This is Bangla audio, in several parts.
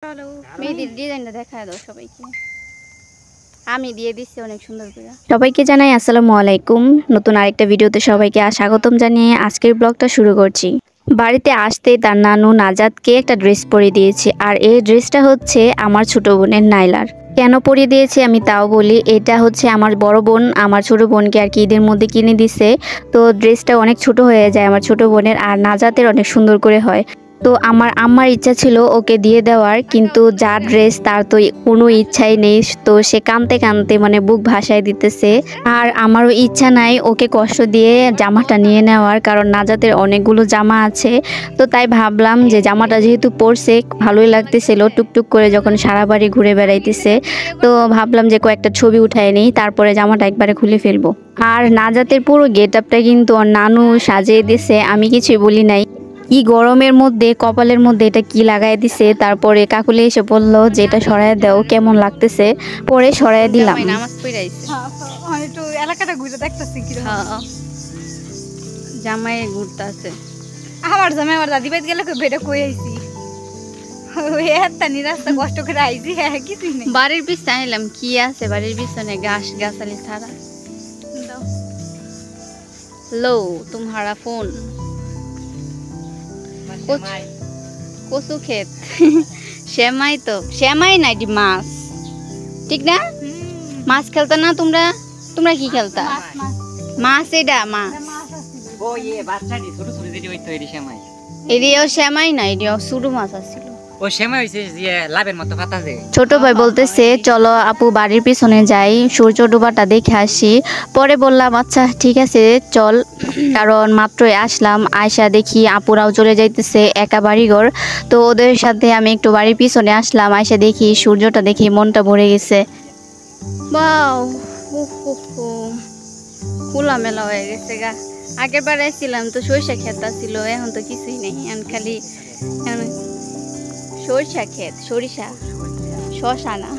চলো মেহেদির ডিজাইনটা দেখায় দাও সবাইকে। আমি দিয়ে দিচ্ছি অনেক সুন্দর করে। সবাইকে জানাই আসসালামু আলাইকুম। নতুন আরেকটা ভিডিওতে সবাইকে স্বাগতম জানিয়ে আজকের ব্লগটা শুরু করছি। বাড়িতে আসতেই তার নানু নাজাদকে একটা ড্রেস পরিয়ে দিয়েছে, আর এই ড্রেসটা হচ্ছে আমার ছোট বোনের নাইলার। কেন পরিয়ে দিয়েছে আমি তাও বলি। এটা হচ্ছে আমার বড় বোন আমার ছোট বোনকে আর কি ঈদের মধ্যে কিনে দিছে। তো ড্রেসটা অনেক ছোট হয়ে যায় আমার ছোট বোনের, আর নাজাতের অনেক সুন্দর করে হয়। তো আমার আম্মার ইচ্ছা ছিল ওকে দিয়ে দেওয়ার, কিন্তু যা ড্রেস তার তো কোনো ইচ্ছাই নেই। তো সে কাঁদতে কাঁদতে মানে বুক ভাসায় দিতেছে। আর আমারও ইচ্ছা নাই ওকে কষ্ট দিয়ে জামাটা নিয়ে নেওয়ার, কারণ নাজাতের অনেকগুলো জামা আছে। তো তাই ভাবলাম যে জামাটা যেহেতু পরছে ভালোই লাগতেছিল টুকটুক করে যখন সারা বাড়ি ঘুরে বেড়াইতেছে, তো ভাবলাম যে কয়েকটা ছবি উঠায় নিই, তারপরে জামাটা একবারে খুলে ফেলবো। আর নাজাতের পুরো গেট আপটা কিন্তু ওর নানু সাজিয়ে দিছে, আমি কিছুই বলি নাই। কি গরমের মধ্যে কপালের মধ্যে এটা কি লাগাই দিছে, তারপরে কাকুলি এসে বললো যে এটা সরায় দাও কেমন লাগতেছে, পরে সরাই দিলাম। নামাজ পড়াইছে একটু এলাকাটা ঘুরে দেখতেছি কি জামাই ঘুরতে আছে। আমার জামাই আমার দাদি বাইত গেলে বেটা কই আইছি রাস্তা কষ্ট করে আইছি। হ্যাঁ কিছুই নেই, বাড়ির পিছনে আইলাম কি আছে বাড়ির পিছনে গাছ গাছালি ছাড়া। লো तुम्हारा फोन কচু ক্ষেত শ্যামাই তো শ্যামাই নাই মাছ ঠিক না। মাছ খেলতা না তোমরা? তোমরা কি খেলতা? মাছ এটা মাছ। ও ইয়ে বাচ্চাটি ছোট ছোট যেটি হইতো এটি শ্যামাই। এদিও শ্যামাই না, এদিও ছোট মাছ আছিল। ও শ্যামাই হইছে যে লাভের মতো পাতা যে। ছোট ভাই বলতেছে চলো আপু বাড়ির পিছনে যাই সূর্য ডোবাটা দেখে আসি। পরে বললাম আচ্ছা ঠিক আছে চল, কারণ মাত্রই আসলাম, আয়সা দেখি আপুরাও চলে যাইতেছে একা বাড়িঘর। তো ওদের সাথে আমি একটু বাড়ির পিছনে আসলাম, আয়সা দেখি সূর্যটা দেখি মনটা ভরে গেছে। বাও খোলামেলা হয়ে গেছে গা। আগের বার আসছিলাম তো সরিষা ক্ষেত ছিল, এখন তো কিছুই নেই, এখন খালি সরিষা ক্ষেত, সরিষা শশা না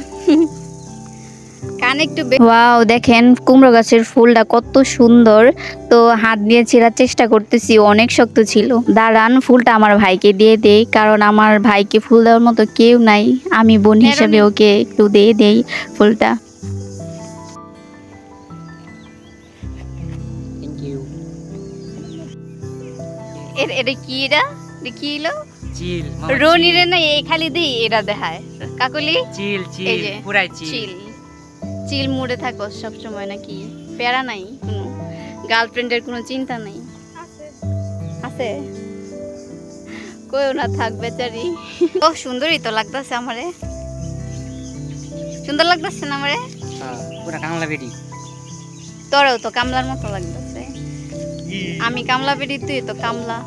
কান একটু। ওয়াও দেখেন কুমড়ো গাছের ফুলটা কত সুন্দর। তো হাত দিয়ে ছেঁড়ার চেষ্টা করতেছি, অনেক শক্ত ছিল। দাঁড়ান ফুলটা আমার ভাইকে দিয়ে দেই, কারণ আমার ভাইকে ফুল দেওয়ার মতো কেউ নাই, আমি বোন হিসেবে ওকে একটু দিয়ে দেই ফুলটা। এটা কি এটা কি হলো চিল রনিরে না এই খালি দেই এটা দেখায় কাকুলি চিল চিল পুরাই চিল চিল মুডে থাকো সব সময় নাকি? প্যারা নাই কোনো, গার্লফ্রেন্ডের কোনো চিন্তা নাই? আছে কইও না থাক বেচারি। ও সুন্দরই তো লাগতেছে আমারে, সুন্দর লাগতেছে না আমারে? পুরা কামলা বেডি। তোরও তো কামলার মতো লাগতেছে। আমি কামলা বেডি, তুই তো কামলা।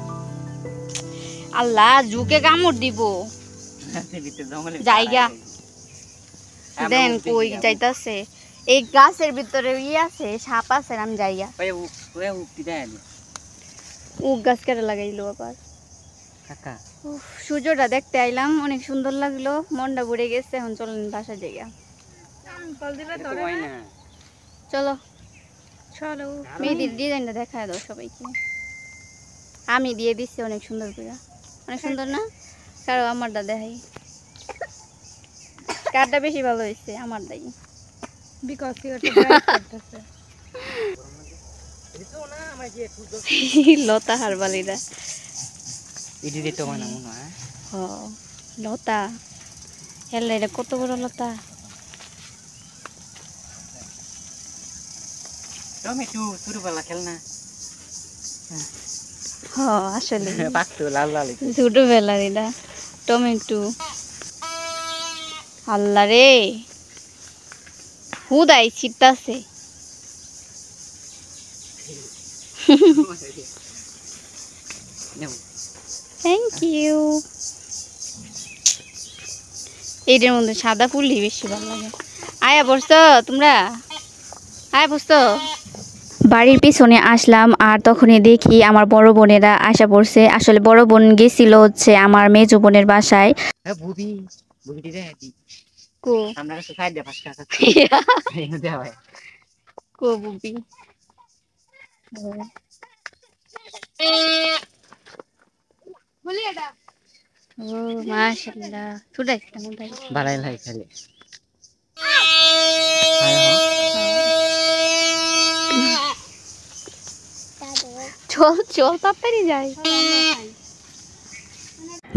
আল্লাহ জুকে কামড় দিব জায়গা দেন কই যাইতাছে। এই গাছের ভিতরে ইয়ে আছে সাপ আছে, আমি যাইয়া উক গাছ কেটে লাগাইলো আবার। সূর্যটা দেখতে আইলাম অনেক সুন্দর লাগলো, মনটা ভরে গেছে। এখন চলেন বাসা জায়গা। চলো চলো মেহেদির ডিজাইনটা দেখায় দাও সবাইকে। আমি দিয়ে দিচ্ছি অনেক সুন্দর করে, অনেক সুন্দর না? কারো আমারটা দেখাই, কারটা বেশি ভালো হয়েছে আমারটাই, বিকজ লতা হারবালিরা লতা হেলে এটা কত বড় লতা। টমেটো ছোটবেলা খেলনা। আসলে ছোটবেলার এটা টমেটো। আল্লাহ রে হুদাই ছিটতাছে। Thank you. এইটার মধ্যে সাদা ফুলই বেশি ভালো লাগে। আয়া বসতো তোমরা, আয়া বসতো। বাড়ির পিছনে আসলাম, আর তখনই দেখি আমার বড় বোনেরা আসা পড়ছে। আসলে বড় বোন গেছিল হচ্ছে আমার মেজো বোনের বাসায়। ও মাশাআল্লাহ ছুটাই মুটাই বালাই লাই খালি চল চল তাড়াতাড়ি যাই।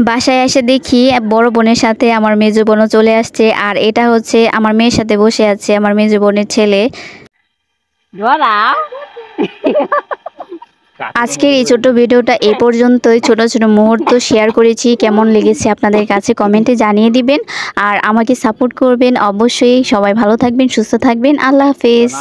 বাসায় এসে দেখি বড় বোনের সাথে আমার মেজো বোনও চলে আসছে, আর এটা হচ্ছে আমার মেয়ের সাথে বসে আছে আমার মেজো বোনের ছেলে। আজকের এই ছোট্ট ভিডিওটা এই পর্যন্তই। ছোট ছোট মুহূর্ত শেয়ার করেছি, কেমন লেগেছে আপনাদের কাছে কমেন্টে জানিয়ে দিবেন, আর আমাকে সাপোর্ট করবেন অবশ্যই। সবাই ভালো থাকবেন, সুস্থ থাকবেন, আল্লাহ হাফেজ।